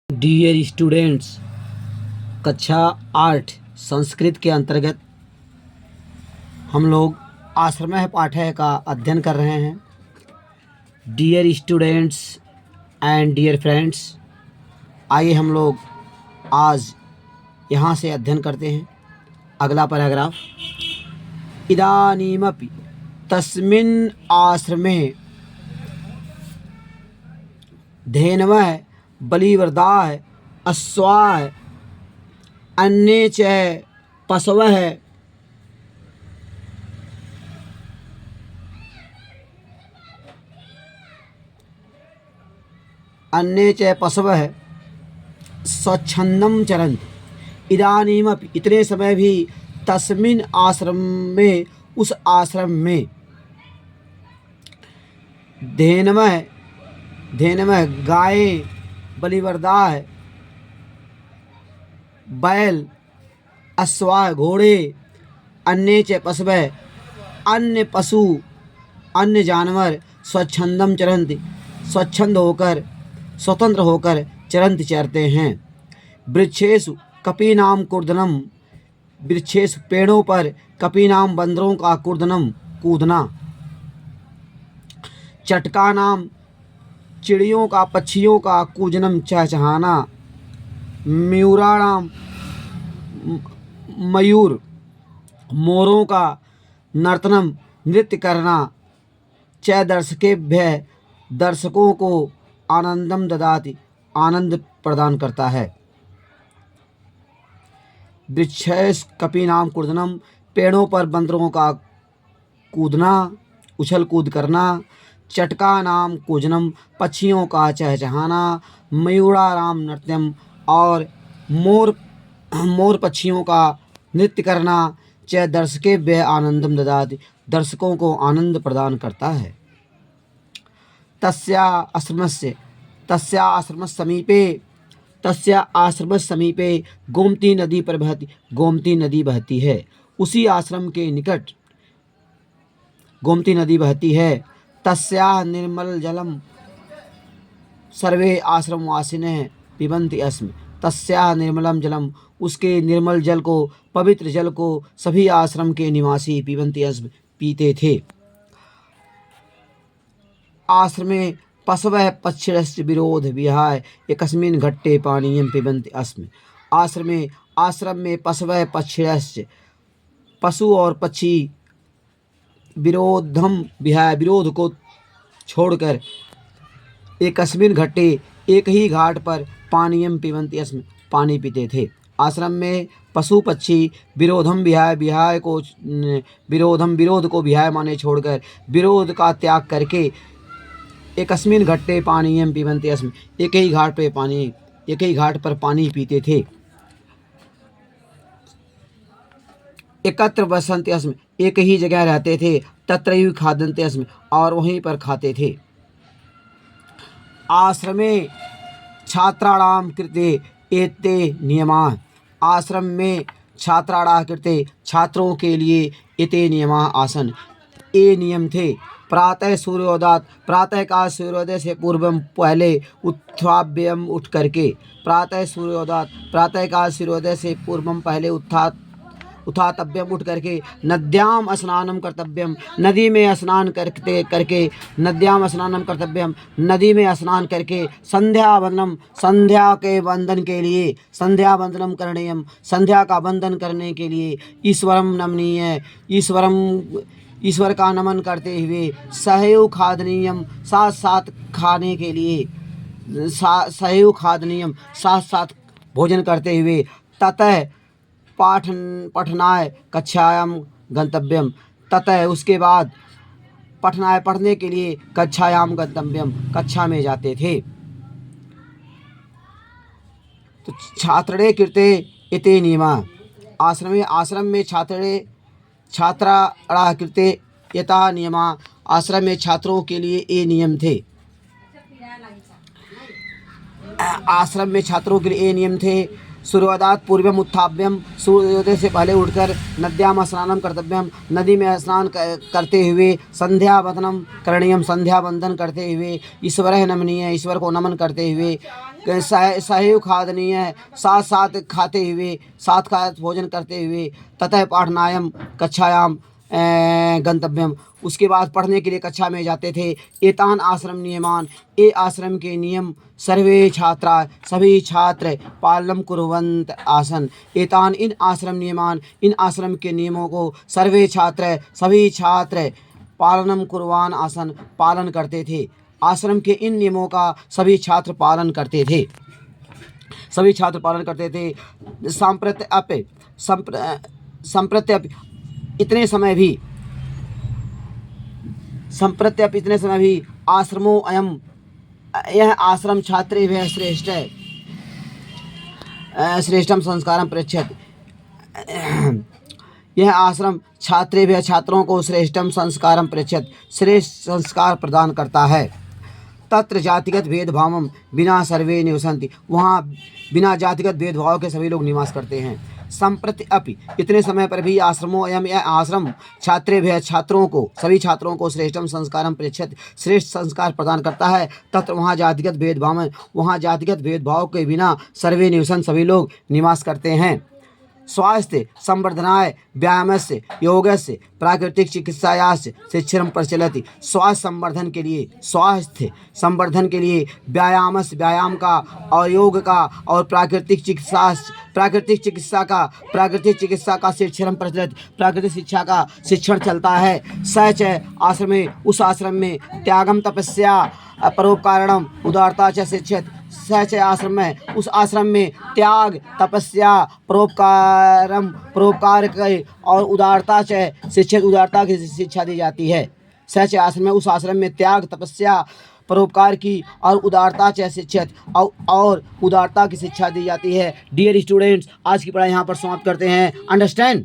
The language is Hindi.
डियर स्टूडेंट्स, कक्षा 8 संस्कृत के अंतर्गत हम लोग आश्रम पाठ्य का अध्ययन कर रहे हैं। Dear students and dear friends, आइए हम लोग आज यहाँ से अध्ययन करते हैं। अगला पैराग्राफ। इदानीमपि तस्मिन् आश्रमे धेनवः बलिवर्दाः अश्वाः अन्ये च पशवः स्वच्छन्दं चरन्ति। इदानीमपि इतने समय भी तस्मिन् आश्रम में उस आश्रम में धेनवः गायें बलिवर्दाः बैल अश्वाः घोड़े अन्य च पशवः अन्य पशु अन्य जानवर स्वच्छंदम चरन्ति स्वच्छंद होकर स्वतंत्र होकर चरन्ति चरते हैं। वृक्षेषु कपीनाम कूर्दनम, वृक्षेषु पेड़ों पर कपीनाम बंदरों का कूर्दनम कूदना। चटकानाम चिड़ियों का पक्षियों का कूजनम चहचहाना। मयूराणाम मयूर मोरों का नर्तनम नृत्य करना। च दर्शकेभ्यः दर्शकों को आनंदम ददाति आनंद प्रदान करता है। वृक्षेष कपीनाम कूर्दनम पेड़ों पर बंदरों का कूदना उछल कूद करना। चटका नाम कूजनम पक्षियों का चहचहाना। मयूराराम नृत्यम और मोर पक्षियों का नृत्य करना। च दर्शकेभ्यः आनंदम ददाति दर्शकों को आनंद प्रदान करता है। तस्या आश्रम समीपे गोमती नदी प्रवहति, गोमती नदी बहती है। उसी आश्रम के निकट गोमती नदी बहती है। तस्या निर्मल जलम सर्वे आश्रमवासिनः पिबन्ति अस्मि। तस्या निर्मलम जलम उसके निर्मल जल को पवित्र जल को सभी आश्रम के निवासी पिबन्ति अस्मि पीते थे। आश्रमे पशवः पक्षिणश्च विरोध विहाय एकस्मिन् घट्टे पानीयं पिबन्ति अस्मि। आश्रम में पशवः पक्षिणश्च पशु और पक्षी विरोधम विहाय विरोध को छोड़कर एकस्मिन् घट्टे एक ही घाट पर पानीयम पिबन्ति अस्मि पानी पीते थे। आश्रम में पशु पक्षी विरोध को विहाय माने छोड़कर विरोध का त्याग करके एकस्मिन् घट्टे पानीयम पिबन्ति अस्मि एक ही घाट पर पानी पीते थे। एकत्र बसन्ति अस्मि एक ही जगह रहते थे। तत्रैव खादन्ति अस्मि और वहीं पर खाते थे। आश्रमे छात्राणां कृते एते नियमाः, आश्रम में छात्राणां कृते छात्रों के लिए एते नियमाः आसन, ये नियम थे। प्रातः काल सूर्योदय से पूर्व पहले उत्थाव्यम उठ करके, प्रातः काल सूर्योदय से पूर्व पहले उत्थातव्यम उठ करके नद्याम स्नानम कर्तव्यम नदी में स्नान करके नद्याम स्नानम कर्तव्यम नदी में स्नान करके संध्या के वंदन के लिए संध्या वंदनम करणीयम संध्या का वंदन करने के लिए ईश्वरम नमनीय ईश्वर का नमन करते हुए सहयोग खादनीयम साथ साथ खाने के लिए सहयोग खादनीयम साथ साथ भोजन करते हुए। ततः पठनाय कक्षायाम गंतव्यम, ततः उसके बाद पढ़ने के लिए कक्षायाम गंतव्यम कक्षा में जाते थे। तो छात्रणे कृते इति नियमा, आश्रम में छात्राणां कृते यथा नियमा, आश्रम में छात्रों के लिए ये नियम थे। आश्रम में छात्रों के लिए ये नियम थे। सूर्योदयात् पूर्वम् उत्थाप्यम, सूर्योदय से पहले उठकर नद्याम स्नानम कर्तव्यम, नदी में स्नान करते हुए संध्या वंदनम करणीयम, संध्या वंदन करते हुए ईश्वर नमनीय, ईश्वर को नमन करते हुए सहयोग खादनीय, साथ साथ खाते हुए, साथ साथ भोजन करते हुए, ततः पाठनायम कक्षायाम गंतव्यम, उसके बाद पढ़ने के लिए कक्षा में जाते थे। एतान आश्रम नियमान, ए आश्रम के नियम सर्वे छात्रा, सभी छात्र पालनम कुर्वन्त आसन। एतान, इन आश्रम नियमान, इन आश्रम के नियमों को सभी छात्र पालनम कुर्वान आसन, पालन करते थे। आश्रम के इन नियमों का सभी छात्र पालन करते थे। संप्रत्यप इतने समय भी आश्रमो अयम, यह आश्रम छात्रेभ्यः श्रेष्ठम संस्कारम पृच्छति। यह आश्रम छात्रेभ्यः, छात्रों को श्रेष्ठम संस्कारम पृच्छति, श्रेष्ठ संस्कार प्रदान करता है। तत्र जातिगत भेदभावम विना सर्वे निवसन्ति, वहाँ बिना जातिगत भेदभाव के सभी लोग निवास करते हैं। संप्रति अपि, इतने समय पर भी आश्रमो अयम, यह आश्रम छात्रेभ्यः, छात्रों को, सभी छात्रों को श्रेष्ठम संस्कारम पृच्छति, श्रेष्ठ संस्कार प्रदान करता है। तत्र, वहाँ जातिगत भेदभाव के बिना सर्वे निवसन, सभी लोग निवास करते हैं। स्वास्थ्य संवर्धनाय व्यायामस्य योगस्य प्राकृतिक चिकित्सायास्य शिक्षण प्रचलति। स्वास्थ्य संवर्धन के लिए व्यायाम का और योग का और प्राकृतिक चिकित्सा का शिक्षण प्रचलित, प्राकृतिक शिक्षा का शिक्षण चलता है। सच आश्रमे, उस आश्रम में त्यागम तपस्या परोपकारणम उदारता च शिक्षित। सच आश्रम में, उस आश्रम में त्याग, तपस्या, परोपकार और उदारता से शिक्षित, उदारता की शिक्षा दी जाती है। सच आश्रम में, उस आश्रम में त्याग, तपस्या, परोपकार की और उदारता से शिक्षित और उदारता की शिक्षा दी जाती है। डियर स्टूडेंट्स, आज की पढ़ाई यहाँ पर समाप्त करते हैं। अंडरस्टैंड।